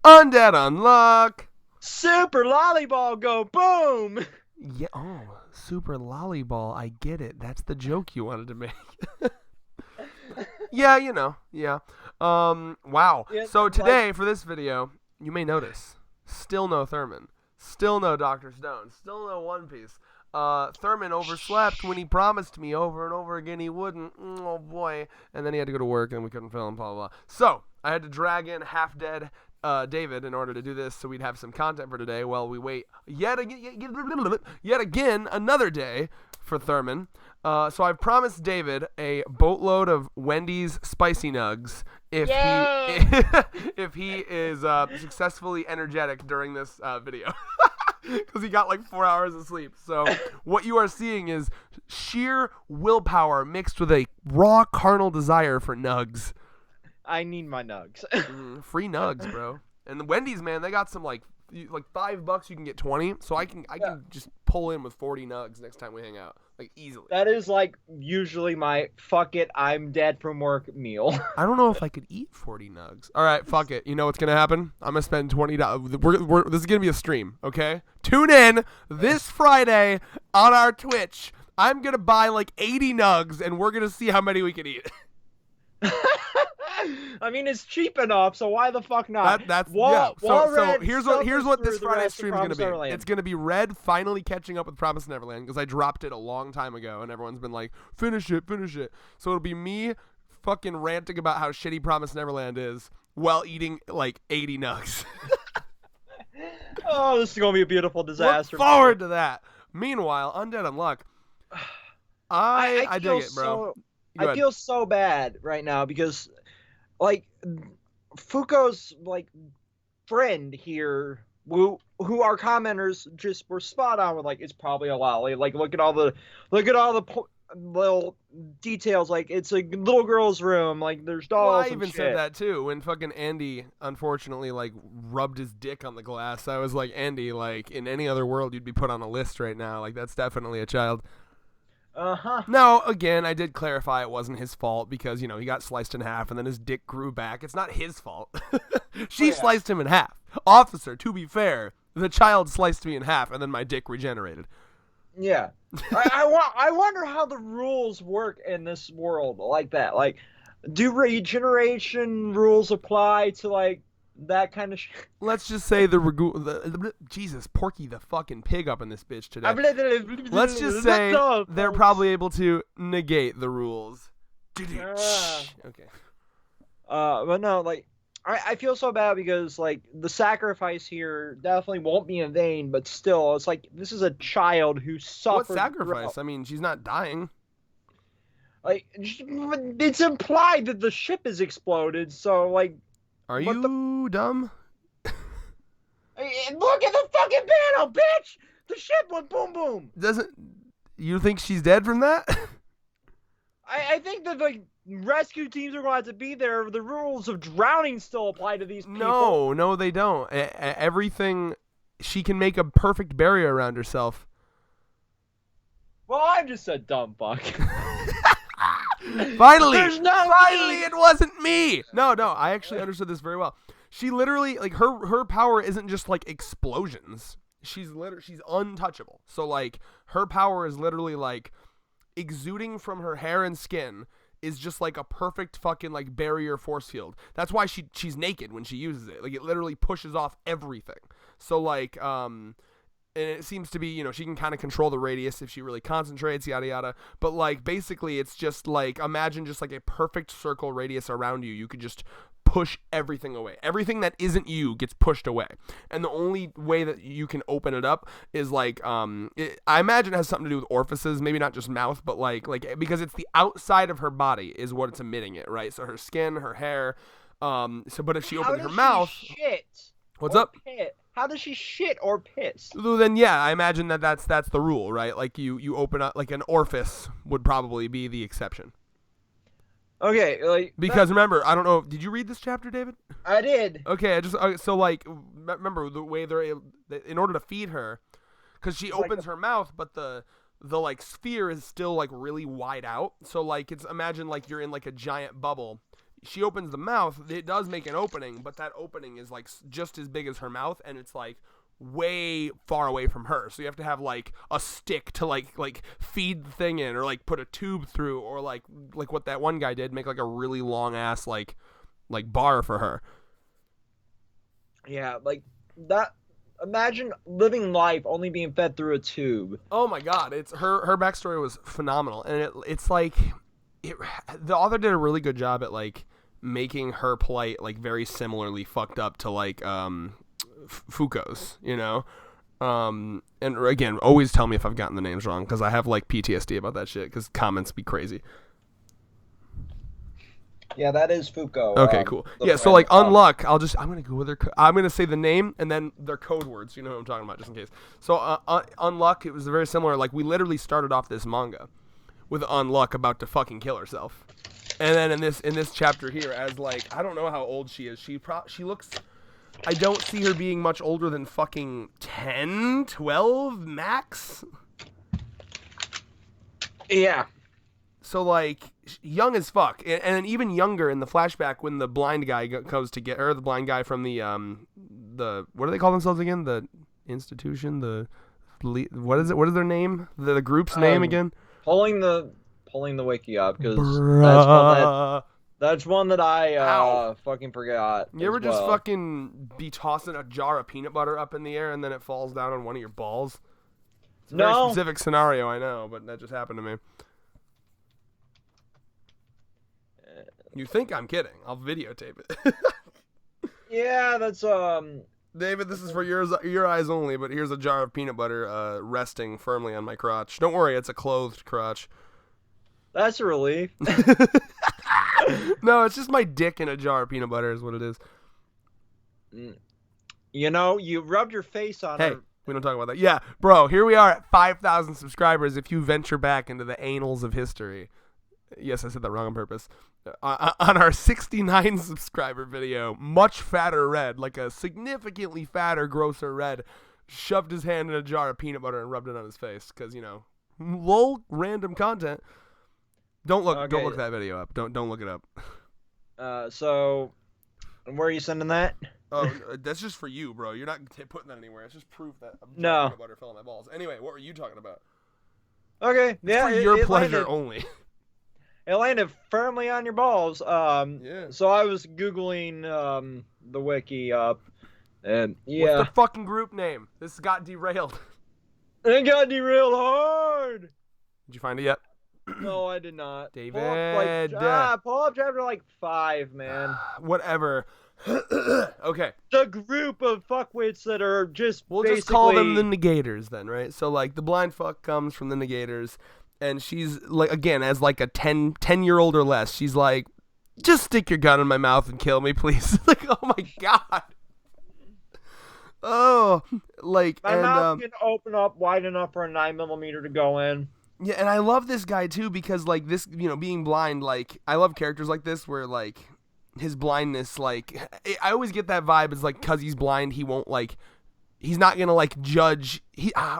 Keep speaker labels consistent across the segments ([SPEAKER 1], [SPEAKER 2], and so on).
[SPEAKER 1] Undead Unluck.
[SPEAKER 2] Super Lollyball go boom!
[SPEAKER 1] Yeah. Oh, super lollyball. I get it. That's the joke you wanted to make. Yeah, Yeah. Wow.
[SPEAKER 2] Yeah,
[SPEAKER 1] So
[SPEAKER 2] like,
[SPEAKER 1] today for this video, you may notice still no Thurman, still no Dr. Stone, still no One Piece. Thurman overslept when he promised me over and over again he wouldn't. Oh boy. And then he had to go to work and we couldn't film, blah, blah, blah. So I had to drag in half dead David in order to do this so we'd have some content for today while we wait yet again another day for Thurman. So I've promised David a boatload of Wendy's spicy nugs if if he is successfully energetic during this video. Because he got like 4 hours of sleep. So what you are seeing is sheer willpower mixed with a raw carnal desire for nugs.
[SPEAKER 2] I need my nugs.
[SPEAKER 1] Free nugs, bro. And the Wendy's, man, they got some like $5 you can get 20. So I can just pull in with 40 nugs next time we hang out, like easily.
[SPEAKER 2] That is like usually my fuck it, I'm dead from work meal.
[SPEAKER 1] I don't know if I could eat 40 nugs. All right, fuck it. You know what's gonna happen? I'm gonna spend $20. This is gonna be a stream, okay? Tune in this Friday on our Twitch. I'm gonna buy like 80 nugs, and we're gonna see how many we can eat.
[SPEAKER 2] I mean, it's cheap enough, so why the fuck not?
[SPEAKER 1] So here's what this Friday stream is going to be. Neverland. It's going to be Red finally catching up with Promise Neverland because I dropped it a long time ago and everyone's been like, finish it. So it'll be me fucking ranting about how shitty Promise Neverland is while eating like 80 nugs.
[SPEAKER 2] Oh, this is going to be a beautiful disaster.
[SPEAKER 1] Look forward to that. Meanwhile, Undead Unluck. I dig it, bro.
[SPEAKER 2] I feel so bad right now because, like, Fuko's like friend here, who our commenters just were spot on with, like, it's probably a lolly. Like, look at all the little details. Like, it's a little girl's room. Like, there's dolls.
[SPEAKER 1] Well, I even said that too when fucking Andy unfortunately like rubbed his dick on the glass. I was like, Andy, like in any other world you'd be put on a list right now. Like that's definitely a child.
[SPEAKER 2] Uh-huh.
[SPEAKER 1] Now, again, I did clarify it wasn't his fault because, he got sliced in half and then his dick grew back. It's not his fault. She sliced him in half. Officer, to be fair, the child sliced me in half and then my dick regenerated.
[SPEAKER 2] Yeah. I wonder how the rules work in this world like that. Like, do regeneration rules apply to, like, that kind of shit?
[SPEAKER 1] Let's just say Jesus, Porky the fucking pig up in this bitch today. Let's just say they're probably able to negate the rules. Okay.
[SPEAKER 2] But no, like, I feel so bad because, like, the sacrifice here definitely won't be in vain, but still, it's like, this is a child who suffered.
[SPEAKER 1] What sacrifice? I mean, she's not dying.
[SPEAKER 2] Like, it's implied that the ship is exploded, so, like,
[SPEAKER 1] are you dumb?
[SPEAKER 2] Look at the fucking panel, bitch! The ship went boom boom.
[SPEAKER 1] You think she's dead from that?
[SPEAKER 2] I think that the rescue teams are going to have to be there. The rules of drowning still apply to these people.
[SPEAKER 1] No, they don't. Everything, she can make a perfect barrier around herself.
[SPEAKER 2] Well, I'm just a dumb fuck.
[SPEAKER 1] Finally, it wasn't me. No, I actually understood this very well. She literally, like, her power isn't just like explosions. She's untouchable. So like her power is literally like exuding from her hair and skin is just like a perfect fucking like barrier force field. That's why she's naked when she uses it. Like it literally pushes off everything. So like and it seems to be, she can kind of control the radius if she really concentrates, yada, yada. But, like, basically, it's just, like, imagine just, like, a perfect circle radius around you. You could just push everything away. Everything that isn't you gets pushed away. And the only way that you can open it up is, like, I imagine it has something to do with orifices, maybe not just mouth, but, like because it's the outside of her body is what it's emitting it, right? So her skin, her hair. But if she opens her mouth... What's up?
[SPEAKER 2] How does she shit or piss?
[SPEAKER 1] Well, then, yeah, I imagine that's the rule, right? Like, you open up, like, an orifice would probably be the exception.
[SPEAKER 2] Okay, like...
[SPEAKER 1] Because, remember, I don't know, did you read this chapter, David?
[SPEAKER 2] I did.
[SPEAKER 1] Okay, so, like, remember, the way in order to feed her, because she opens her mouth, but the like, sphere is still, like, really wide out. So, like, imagine, like, you're in, like, a giant bubble, she opens the mouth, it does make an opening, but that opening is like just as big as her mouth, and it's like way far away from her. So you have to have like a stick to like feed the thing in, or like put a tube through, or like what that one guy did, make like a really long ass like bar for her.
[SPEAKER 2] Yeah, like that. Imagine living life only being fed through a tube.
[SPEAKER 1] Oh my god, it's her backstory was phenomenal, and it's like the author did a really good job at like making her plight like very similarly fucked up to like Fuko's, you know. And again, always tell me if I've gotten the names wrong, because I have like PTSD about that shit, because comments be crazy.
[SPEAKER 2] Yeah, that is Fuko.
[SPEAKER 1] Okay, cool. Yeah, so like Unluck, I'm gonna go with I'm gonna say the name and then their code words. You know what I'm talking about, just in case. So Unluck, it was very similar. Like we literally started off this manga with Unluck about to fucking kill herself, and then in this chapter here, as like I don't know how old she is. She looks. I don't see her being much older than fucking 10, 12 max.
[SPEAKER 2] Yeah.
[SPEAKER 1] So, like, young as fuck. And then even younger in the flashback when the blind guy goes to get her, the blind guy from the what do they call themselves again? The institution? What is it? What is their name? The group's name again?
[SPEAKER 2] Pulling the wiki up, because that's one that I fucking forgot.
[SPEAKER 1] You ever just fucking be tossing a jar of peanut butter up in the air and then it falls down on one of your balls? It's a very specific scenario, I know, but that just happened to me. You think I'm kidding? I'll videotape it.
[SPEAKER 2] Yeah, that's
[SPEAKER 1] David, this is for your eyes only, but here's a jar of peanut butter resting firmly on my crotch. Don't worry, it's a clothed crotch.
[SPEAKER 2] That's a relief.
[SPEAKER 1] No, it's just my dick in a jar of peanut butter is what it is.
[SPEAKER 2] You know, you rubbed your face on
[SPEAKER 1] Hey, we don't talk about that. Yeah, bro, here we are at 5,000 subscribers if you venture back into the annals of history. Yes, I said that wrong on purpose. On our 69 subscriber video, much fatter Red, like a significantly fatter, grosser Red, shoved his hand in a jar of peanut butter and rubbed it on his face because, you know, lol, random content. Don't look that video up. Don't look it up.
[SPEAKER 2] So where are you sending that?
[SPEAKER 1] Oh, that's just for you, bro. You're not putting that anywhere. It's just proof that peanut butter fell on my balls. Anyway, what were you talking about?
[SPEAKER 2] Okay,
[SPEAKER 1] it's for your pleasure only.
[SPEAKER 2] It landed firmly on your balls.
[SPEAKER 1] Yeah.
[SPEAKER 2] So I was Googling the wiki up, and yeah.
[SPEAKER 1] What's the fucking group name? This got derailed.
[SPEAKER 2] It got derailed hard.
[SPEAKER 1] Did you find it yet?
[SPEAKER 2] No, I did not.
[SPEAKER 1] David.
[SPEAKER 2] Pull up chapter like 5, man.
[SPEAKER 1] Whatever. Okay.
[SPEAKER 2] The group of fuckwits that are just
[SPEAKER 1] We'll just call them the Negators then, right? So, like, the blind fuck comes from the Negators, and she's, like, again, as, like, a 10-year-old or less, she's like, just stick your gun in my mouth and kill me, please. Like, oh, my God. Oh, like,
[SPEAKER 2] my mouth can open up wide enough for a 9mm to go in.
[SPEAKER 1] Yeah, and I love this guy, too, because, like, this, you know, being blind, like, I love characters like this where, like, his blindness, like, I always get that vibe. It's like, because he's blind, he won't, like, he's not going to, like, judge,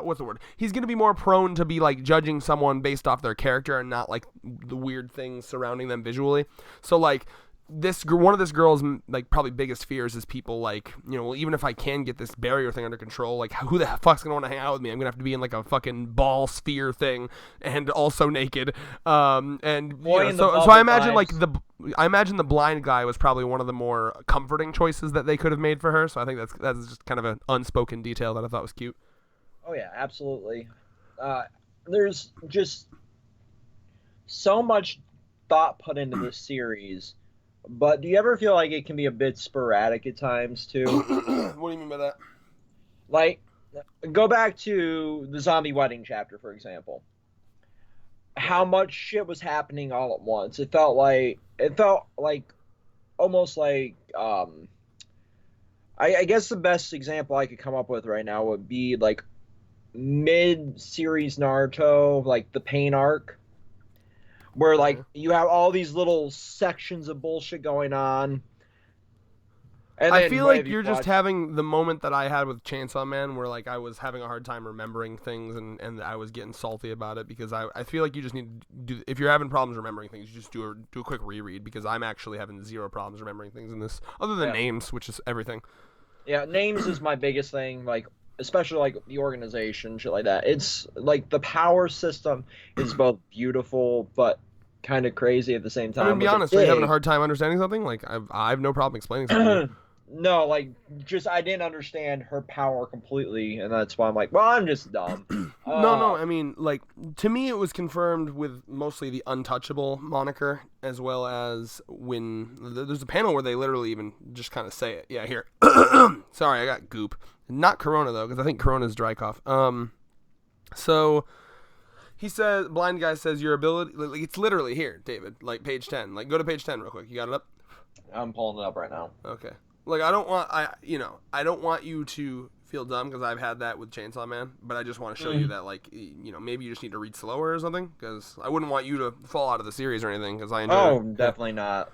[SPEAKER 1] what's the word? He's going to be more prone to be, like, judging someone based off their character and not, like, the weird things surrounding them visually. So, like, one of this girl's, like, probably biggest fears is people, like, you know, well, even if I can get this barrier thing under control, like, who the fuck's gonna want to hang out with me? I'm gonna have to be in, like, a fucking ball sphere thing and also naked. And you know, so I imagine, like, the blind guy was probably one of the more comforting choices that they could have made for her. So I think that's just kind of an unspoken detail that I thought was cute.
[SPEAKER 2] Oh yeah, absolutely. There's just so much thought put into this series. But do you ever feel like it can be a bit sporadic at times, too?
[SPEAKER 1] What do you mean by that?
[SPEAKER 2] Like, go back to the zombie wedding chapter, for example. How much shit was happening all at once. It felt like almost like, I guess the best example I could come up with right now would be, like, mid-series Naruto, like, the Pain arc. Where, like, you have all these little sections of bullshit going on. And
[SPEAKER 1] I
[SPEAKER 2] then
[SPEAKER 1] feel
[SPEAKER 2] what
[SPEAKER 1] like
[SPEAKER 2] have you
[SPEAKER 1] you're just
[SPEAKER 2] watched?
[SPEAKER 1] having the moment that I had with Chainsaw Man, where like I was having a hard time remembering things, and I was getting salty about it because I feel like you just need to do, if you're having problems remembering things, you just do a quick reread, because I'm actually having zero problems remembering things in this, other than
[SPEAKER 2] Yeah.
[SPEAKER 1] names, which is everything.
[SPEAKER 2] Yeah, names is my biggest thing, like especially like the organization, shit like that. It's like the power system is both beautiful but kind of crazy at the same
[SPEAKER 1] I mean,
[SPEAKER 2] time,
[SPEAKER 1] be
[SPEAKER 2] which it
[SPEAKER 1] honest, are you having a
[SPEAKER 2] did.
[SPEAKER 1] hard time understanding something? Like I have no problem explaining something to you.
[SPEAKER 2] No, like just I didn't understand her power completely, and that's why I'm like, well, I'm just dumb.
[SPEAKER 1] No, I mean, like, to me, it was confirmed with mostly the untouchable moniker, as well as when there's a panel where they literally even just kind of say it. Yeah, here. Sorry, I got goop. Not Corona, though, because I think Corona's dry cough. So he says, blind guy says, your ability, like, it's literally here, David, like page 10. Like, go to page 10 real quick. You got it up?
[SPEAKER 2] I'm pulling it up right now.
[SPEAKER 1] Okay. Like, I don't want you to feel dumb, because I've had that with Chainsaw Man, but I just want to show you that, like, maybe you just need to read slower or something, because I wouldn't want you to fall out of the series or anything, because I enjoy
[SPEAKER 2] Oh,
[SPEAKER 1] it.
[SPEAKER 2] definitely not.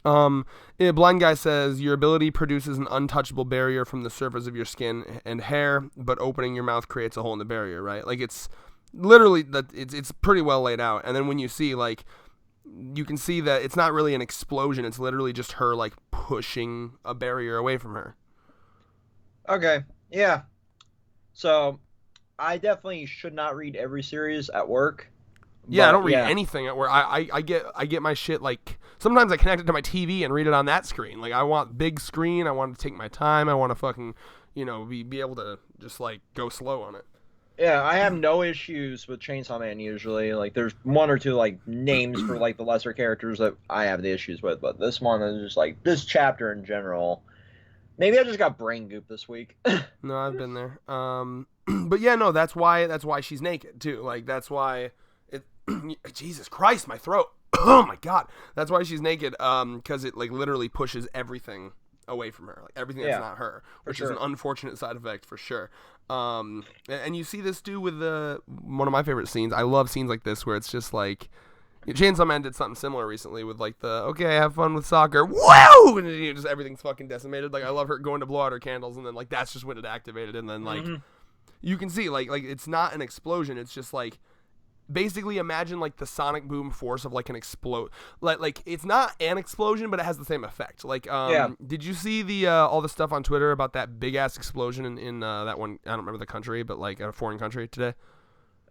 [SPEAKER 1] A blind guy says, your ability produces an untouchable barrier from the surface of your skin and hair, but opening your mouth creates a hole in the barrier, right? Like, it's literally, that it's pretty well laid out, and then when you see, like, you can see that it's not really an explosion, it's literally just her, like, pushing a barrier away from her.
[SPEAKER 2] Okay, yeah. So I definitely should not read every series at work.
[SPEAKER 1] Yeah, I
[SPEAKER 2] But
[SPEAKER 1] don't read
[SPEAKER 2] yeah,
[SPEAKER 1] anything at where I get my shit, like, sometimes I connect it to my TV and read it on that screen. Like, I want big screen, I want to take my time, I want to fucking, be able to just, like, go slow on it.
[SPEAKER 2] yeah, I have no issues with Chainsaw Man usually. Like, there's one or two like names for like the lesser characters that I have the issues with, but this one is just like this chapter in general. Maybe I just got brain goop this week.
[SPEAKER 1] No, I've been there. But yeah, no, that's why she's naked too. Like, that's why it. Jesus Christ, my throat. Oh my God, that's why she's naked. Because it, like, literally pushes everything away from her, like everything that's
[SPEAKER 2] Yeah,
[SPEAKER 1] not her, which
[SPEAKER 2] for
[SPEAKER 1] is an
[SPEAKER 2] sure.
[SPEAKER 1] unfortunate side effect for sure. And you see this too with one of my favorite scenes. I love scenes like this where it's just like, Chainsaw Man did something similar recently with, like, okay, have fun with soccer, whoa, and just everything's fucking decimated. Like, I love her going to blow out her candles, and then, like, that's just when it activated, and then, like, you can see, like it's not an explosion, it's just like, basically imagine, like, the sonic boom force of, like, an explode, like it's not an explosion, but it has the same effect. Like,
[SPEAKER 2] Yeah.
[SPEAKER 1] did you see the all the stuff on Twitter about that big ass explosion in that one, I don't remember the country, but, like, a foreign country today?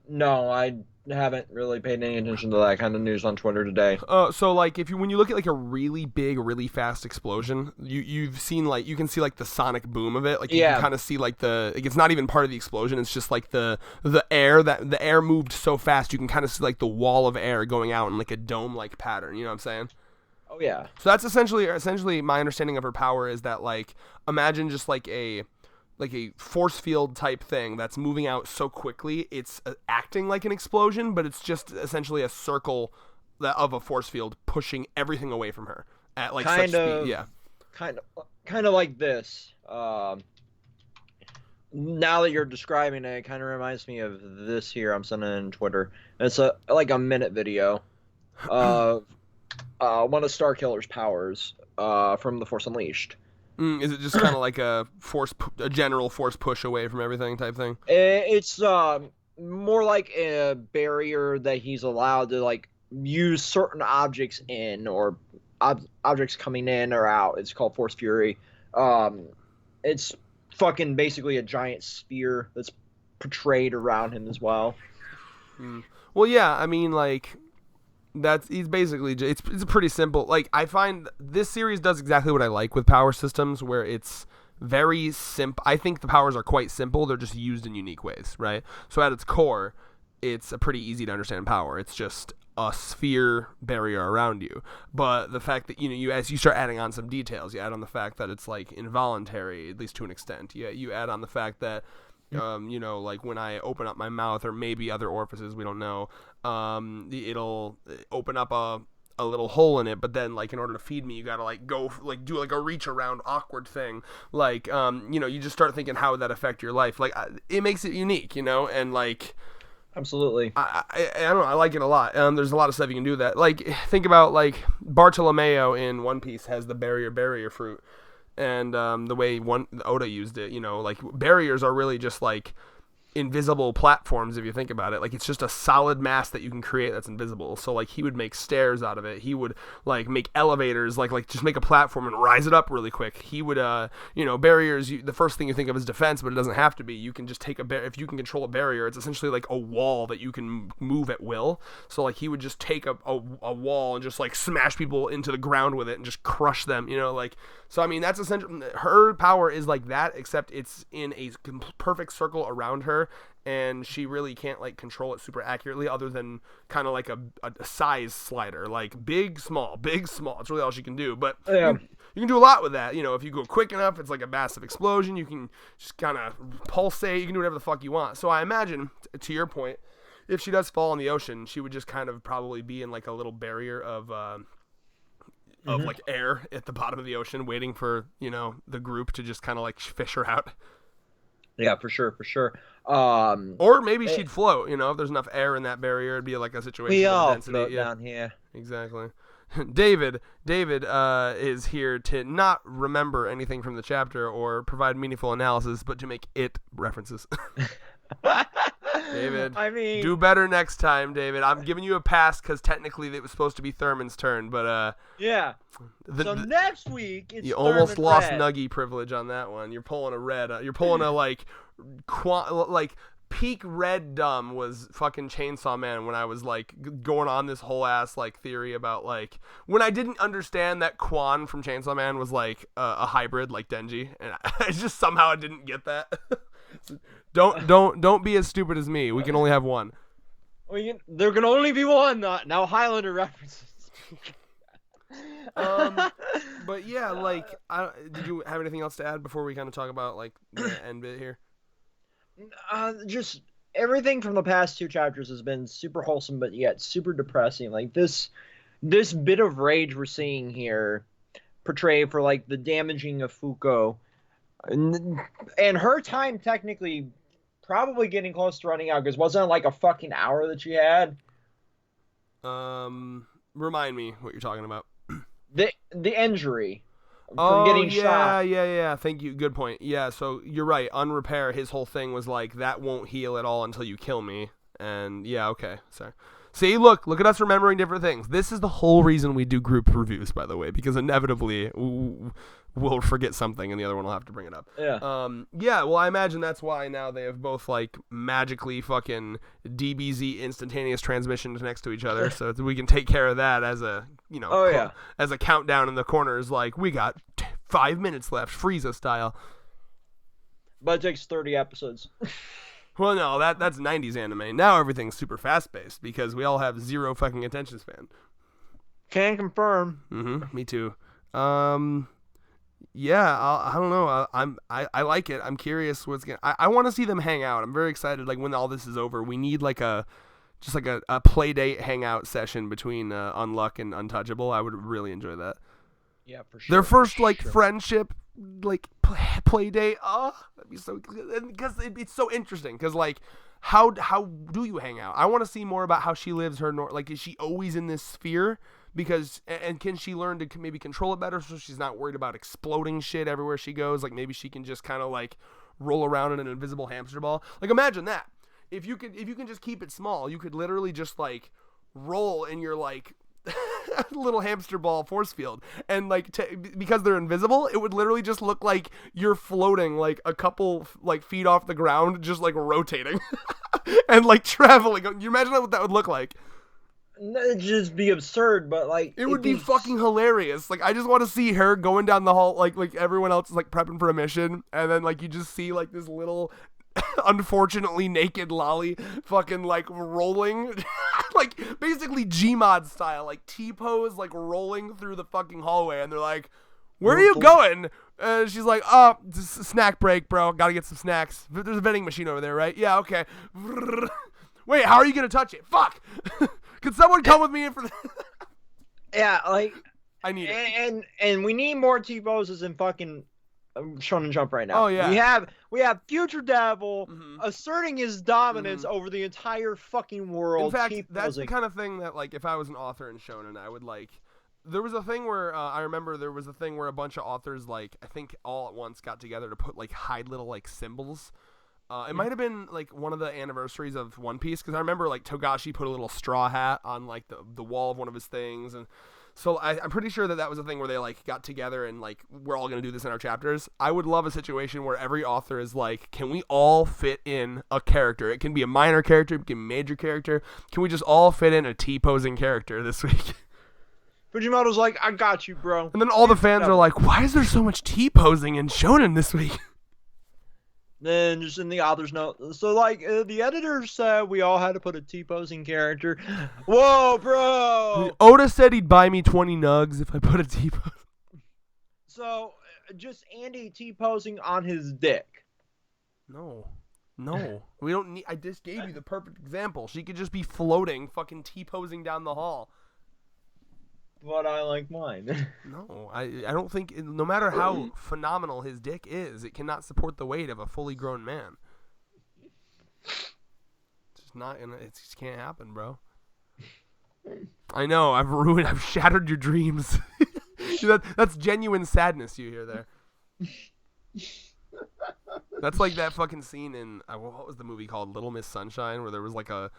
[SPEAKER 2] No, I haven't really paid any attention to that kind of news on Twitter today.
[SPEAKER 1] So, like, when you look at, like, a really big, really fast explosion, you've seen, like, you can see, like, the sonic boom of it. Like, you
[SPEAKER 2] Yeah.
[SPEAKER 1] can kind of see, like, like, it's not even part of the explosion. It's just, like, the air moved so fast, you can kind of see, like, the wall of air going out in, like, a dome like pattern. You know what I'm saying?
[SPEAKER 2] Oh yeah.
[SPEAKER 1] So that's essentially my understanding of her power is that, like, imagine just like a force field type thing that's moving out so quickly, it's acting like an explosion, but it's just essentially a circle of a force field pushing everything away from her at, like, such
[SPEAKER 2] Kind
[SPEAKER 1] speed.
[SPEAKER 2] of.
[SPEAKER 1] Yeah.
[SPEAKER 2] Kind of like this. Now that you're describing it, it kind of reminds me of this here. I'm sending in Twitter. It's like a minute video of one of Starkiller's powers from the Force Unleashed.
[SPEAKER 1] Is it just kind of like a general force push away from everything type thing?
[SPEAKER 2] It's more like a barrier that he's allowed to like use certain objects in or objects coming in or out. It's called Force Fury. It's fucking basically a giant sphere that's portrayed around him as well.
[SPEAKER 1] Well, yeah, I mean, like, he's basically it's pretty simple. Like, I find this series does exactly what I like with power systems, where it's very simple. I think the powers are quite simple, they're just used in unique ways, right? So at its core, it's a pretty easy to understand power. It's just a sphere barrier around you. But the fact that, you as you start adding on some details, you add on the fact that it's, like, involuntary, at least to an extent. You add on the fact that like, when I open up my mouth, or maybe other orifices, we don't know, it'll open up a little hole in it, but then, like, in order to feed me, you gotta, like, go, like, do, like, a reach around awkward thing. Like, you just start thinking, how would that affect your life? Like, it makes it unique, and, like,
[SPEAKER 2] Absolutely.
[SPEAKER 1] I don't know. I like it a lot. There's a lot of stuff you can do with that. Like, think about like Bartolomeo in One Piece has the barrier fruit, and the way Oda used it. You know, like barriers are really just like invisible platforms if you think about it. Like, it's just a solid mass that you can create that's invisible. So like he would make stairs out of it. He would like make elevators, like just make a platform and rise it up really quick. He would barriers, the first thing you think of is defense, but it doesn't have to be. You can just take if you can control a barrier, it's essentially like a wall that you can move at will. So like he would just take a wall and just like smash people into the ground with it and just crush them, like. So I mean, that's essentially her power is like that, except it's in a perfect circle around her, and she really can't like control it super accurately, other than kind of like a size slider, like big, small, big, small. It's really all she can do. But you can do a lot with that. If you go quick enough, it's like a massive explosion. You can just kind of pulsate. You can do whatever the fuck you want. So I imagine, to your point, if she does fall in the ocean, she would just kind of probably be in like a little barrier of like air at the bottom of the ocean, waiting for the group to just kind of like fish her out.
[SPEAKER 2] Yeah, for sure.
[SPEAKER 1] Or maybe she'd float. If there's enough air in that barrier, it'd be like a situation
[SPEAKER 2] we
[SPEAKER 1] of
[SPEAKER 2] all
[SPEAKER 1] density.
[SPEAKER 2] float down here.
[SPEAKER 1] Exactly. David is here to not remember anything from the chapter or provide meaningful analysis, but to make it references. David,
[SPEAKER 2] I mean,
[SPEAKER 1] do better next time, David. I'm giving you a pass because technically it was supposed to be Thurman's turn, but
[SPEAKER 2] yeah. So next week it's
[SPEAKER 1] you almost lost
[SPEAKER 2] red.
[SPEAKER 1] Nuggy privilege on that one. You're pulling a red. You're pulling a like peak red dumb was fucking Chainsaw Man when I was like going on this whole ass like theory about like when I didn't understand that Quan from Chainsaw Man was like a hybrid like Denji, and I just somehow didn't get that. Don't be as stupid as me. We can only have one.
[SPEAKER 2] There can only be one. Now Highlander references.
[SPEAKER 1] But yeah, like, did you have anything else to add before we kind of talk about like the end bit here?
[SPEAKER 2] Just everything from the past two chapters has been super wholesome, but yet super depressing. Like this bit of rage we're seeing here, portrayed for like the damaging of Fuko, and her time technically probably getting close to running out, because wasn't it like a fucking hour that she had?
[SPEAKER 1] Remind me what you're talking about.
[SPEAKER 2] The injury from getting shot.
[SPEAKER 1] Yeah. Thank you. Good point. Yeah, so you're right. On Repair, his whole thing was like, that won't heal at all until you kill me. And yeah, okay. So see, look at us remembering different things. This is the whole reason we do group reviews, by the way, because inevitably we'll forget something and the other one will have to bring it up.
[SPEAKER 2] Yeah.
[SPEAKER 1] Yeah, well, I imagine that's why now they have both like magically fucking DBZ instantaneous transmissions next to each other, so we can take care of that as a as a countdown in the corners. Like, we got 5 minutes left, Frieza style.
[SPEAKER 2] But it takes 30 episodes.
[SPEAKER 1] Well, no, that's 90s anime. Now everything's super fast-paced because we all have zero fucking attention span.
[SPEAKER 2] Can confirm.
[SPEAKER 1] Me too. Yeah, I don't know. I like it. I'm curious what's gonna. I want to see them hang out. I'm very excited. Like, when all this is over, we need like a play date hangout session between Unluck and Untouchable. I would really enjoy that.
[SPEAKER 2] Yeah, for sure.
[SPEAKER 1] Their first friendship like play date. Oh, that'd be so good, because it's so interesting. Because like, how do you hang out? I want to see more about how she lives her like. Is she always in this sphere? Because and can she learn to maybe control it better so she's not worried about exploding shit everywhere she goes? Like, maybe she can just kind of like roll around in an invisible hamster ball. Like, imagine that. If you can just keep it small, you could literally just like roll in your like little hamster ball force field, and like because they're invisible, it would literally just look like you're floating like a couple like feet off the ground, just like rotating and like traveling. You imagine what that would look like?
[SPEAKER 2] It'd just be absurd, but like
[SPEAKER 1] it would be fucking hilarious. Like, I just want to see her going down the hall like everyone else is like prepping for a mission, and then like you just see like this little unfortunately naked lolly fucking like rolling like basically Gmod style, like T-pose, like rolling through the fucking hallway, and they're like, where are you going? She's like, oh, just a snack break, bro, gotta get some snacks. There's a vending machine over there, right? Yeah, okay. Wait, how are you gonna touch it? Fuck. Can someone come with me in for
[SPEAKER 2] yeah, like,
[SPEAKER 1] I need it.
[SPEAKER 2] And we need more T-poses in fucking Shonen Jump right now.
[SPEAKER 1] Oh, yeah.
[SPEAKER 2] We have Future Devil
[SPEAKER 1] Mhm.
[SPEAKER 2] asserting his dominance over the entire fucking world.
[SPEAKER 1] In fact,
[SPEAKER 2] Keep
[SPEAKER 1] that's the
[SPEAKER 2] posing.
[SPEAKER 1] kind of thing that, like, if I was an author in shonen, I would like. There was a thing where I remember there was a thing where a bunch of authors, like, I think all at once got together to put like hide little like symbols. It might have been like one of the anniversaries of One Piece, because I remember like Togashi put a little straw hat on like the wall of one of his things, and so I'm pretty sure that was a thing where they like got together and like, we're all gonna do this in our chapters. I would love a situation where every author is like, can we all fit in a character? It can be a minor character, it can be a major character. Can we just all fit in a T-posing character this week?
[SPEAKER 2] Fujimoto's like, I got you, bro.
[SPEAKER 1] And then all the fans are like, why is there so much T-posing in shonen this week?
[SPEAKER 2] Then just in the author's note, so like the editor said we all had to put a T-posing character. Whoa, bro!
[SPEAKER 1] Oda said he'd buy me 20 nugs if I put a T-pose.
[SPEAKER 2] So just Andy T-posing on his dick.
[SPEAKER 1] No, we don't need. I just gave you the perfect example. She could just be floating, fucking T-posing down the hall.
[SPEAKER 2] But I like mine.
[SPEAKER 1] No, I don't think, no matter how phenomenal his dick is, it cannot support the weight of a fully grown man. It's just not, it just can't happen, bro. I know, I've shattered your dreams. That's genuine sadness you hear there. That's like that fucking scene in, what was the movie called? Little Miss Sunshine, where there was like a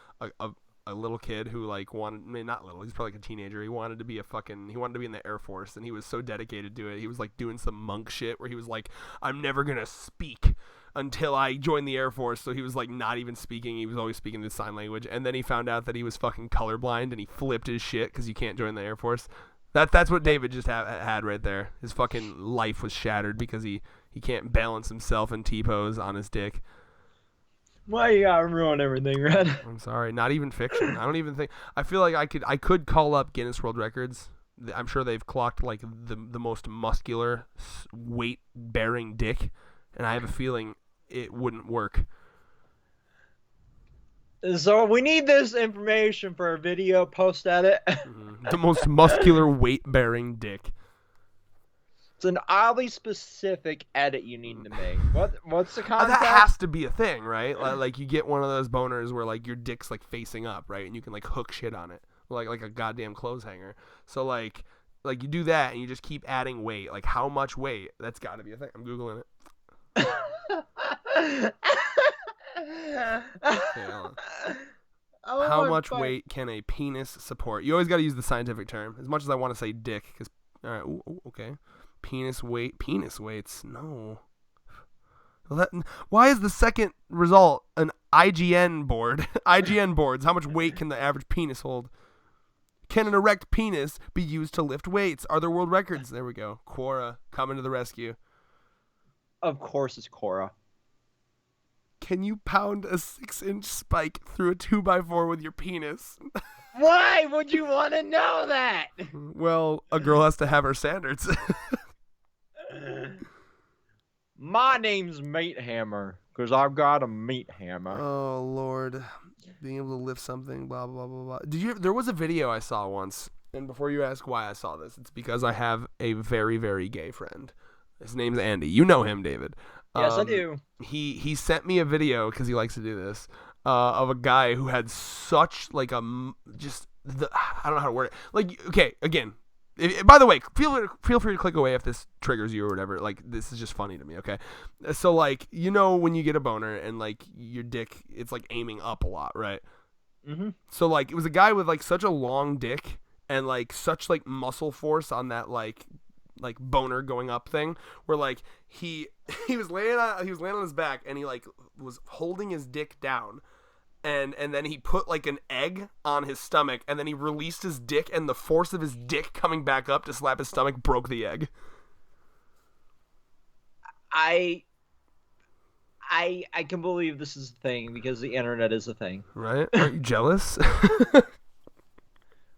[SPEAKER 1] little kid who like wanted, I mean, not little, he's probably like a teenager. He wanted to be in the Air Force, and he was so dedicated to it. He was like doing some monk shit where he was like, I'm never gonna speak until I join the Air Force. So he was like not even speaking. He was always speaking the sign language. And then he found out that he was fucking colorblind, and he flipped his shit because you can't join the Air Force. That's what David just had right there. His fucking life was shattered because he can't balance himself in T-pose on his dick.
[SPEAKER 2] Why you gotta ruin everything, Red?
[SPEAKER 1] I'm sorry, not even fiction. I don't even think. I feel like I could call up Guinness World Records. I'm sure they've clocked like the most muscular weight bearing dick, and I have a feeling it wouldn't work.
[SPEAKER 2] So we need this information for a video post edit.
[SPEAKER 1] The most muscular weight bearing dick.
[SPEAKER 2] It's an oddly specific edit you need to make. What's the concept?
[SPEAKER 1] That has to be a thing, right? Like you get one of those boners where like your dick's like facing up, right? And you can like hook shit on it, like a goddamn clothes hanger. So like you do that and you just keep adding weight. Like how much weight? That's got to be a thing. I'm googling it. Okay, hold on. How much weight can a penis support? You always got to use the scientific term. As much as I want to say dick, because all right, okay. Penis weights. No. Why is the second result an IGN board? IGN boards. How much weight can the average penis hold? Can an erect penis be used to lift weights? Are there world records? There we go. Quora coming to the rescue.
[SPEAKER 2] Of course it's Quora.
[SPEAKER 1] Can you pound a 6-inch spike through a 2x4 with your penis?
[SPEAKER 2] Why would you want to know that?
[SPEAKER 1] Well, a girl has to have her standards.
[SPEAKER 2] My name's Meat Hammer, because I've got a meat hammer.
[SPEAKER 1] Oh, Lord. Being able to lift something, blah, blah, blah, blah. There was a video I saw once, and before you ask why I saw this, it's because I have a very, very gay friend. His name's Andy. You know him, David.
[SPEAKER 2] Yes, I do.
[SPEAKER 1] He sent me a video, because he likes to do this, of a guy who had such, like, I don't know how to word it. Like, okay, again, by the way, feel free to click away if this triggers you or whatever. Like, this is just funny to me, okay? So, like, you know when you get a boner and, like, your dick, it's, like, aiming up a lot, right?
[SPEAKER 2] Mm-hmm.
[SPEAKER 1] So, like, it was a guy with, like, such a long dick and, like, such, like, muscle force on that, like boner going up thing, where, like, he was laying on his back, and he, like, was holding his dick down. And then he put like an egg on his stomach, and then he released his dick, and the force of his dick coming back up to slap his stomach broke the egg.
[SPEAKER 2] I can believe this is a thing because the internet is a thing.
[SPEAKER 1] Right? Aren't you jealous?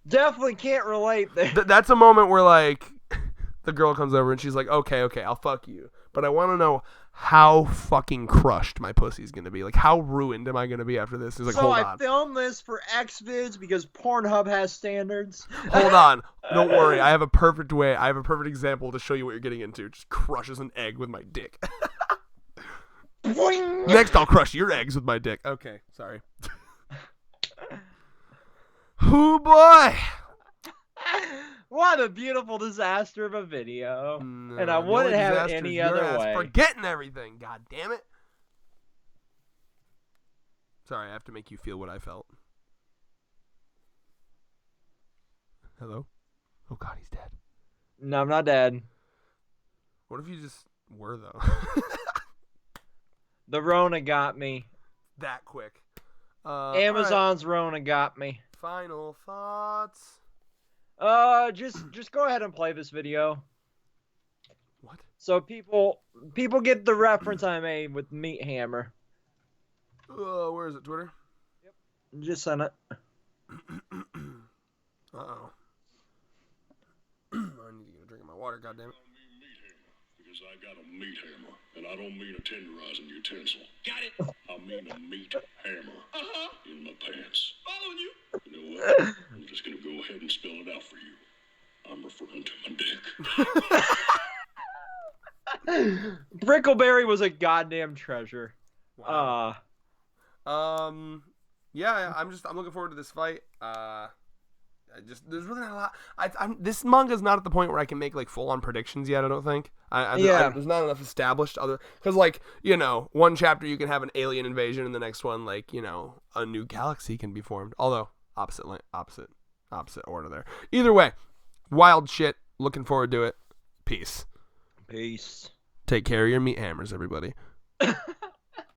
[SPEAKER 2] Definitely can't relate there.
[SPEAKER 1] That's a moment where like the girl comes over and she's like, okay, I'll fuck you. but I want to know how fucking crushed my pussy's gonna be. Like, how ruined am I gonna be after this? He's like,
[SPEAKER 2] so
[SPEAKER 1] hold
[SPEAKER 2] I
[SPEAKER 1] on.
[SPEAKER 2] filmed this for Xvids because Pornhub has standards.
[SPEAKER 1] Hold on. Don't worry. I have a perfect example to show you what you're getting into. Just crushes an egg with my dick.
[SPEAKER 2] Boing!
[SPEAKER 1] Next, I'll crush your eggs with my dick. Okay, sorry. Hoo boy!
[SPEAKER 2] What a beautiful disaster of a video.
[SPEAKER 1] No,
[SPEAKER 2] and I
[SPEAKER 1] the
[SPEAKER 2] wouldn't
[SPEAKER 1] only
[SPEAKER 2] have it
[SPEAKER 1] disaster
[SPEAKER 2] any
[SPEAKER 1] is your
[SPEAKER 2] other
[SPEAKER 1] ass
[SPEAKER 2] way.
[SPEAKER 1] forgetting everything. God damn it. Sorry, I have to make you feel what I felt. Hello? Oh god, he's dead.
[SPEAKER 2] No, I'm not dead.
[SPEAKER 1] What if you just were, though?
[SPEAKER 2] The Rona got me.
[SPEAKER 1] That quick.
[SPEAKER 2] Amazon's Rona got me.
[SPEAKER 1] Final thoughts.
[SPEAKER 2] Just go ahead and play this video.
[SPEAKER 1] What?
[SPEAKER 2] So people get the reference I made with Meat Hammer.
[SPEAKER 1] Where is it, Twitter?
[SPEAKER 2] Just send it.
[SPEAKER 1] Uh-oh. I need to get a drink of my water, goddammit.
[SPEAKER 3] Because I got a meat hammer, and I don't mean a tenderizing utensil.
[SPEAKER 4] Got it.
[SPEAKER 3] I mean a meat hammer in my pants.
[SPEAKER 4] Following you.
[SPEAKER 3] You know what? I'm just gonna go ahead and spell it out for you. I'm referring to my dick.
[SPEAKER 2] Brickleberry was a goddamn treasure.
[SPEAKER 1] Wow. Yeah, I'm looking forward to this fight. There's really not a lot. This manga's not at the point where I can make like full on predictions yet. I don't think. There's not enough established because like one chapter you can have an alien invasion and the next one like a new galaxy can be formed. Although opposite order there. Either way, wild shit. Looking forward to it. Peace.
[SPEAKER 2] Peace.
[SPEAKER 1] Take care of your meat hammers, everybody.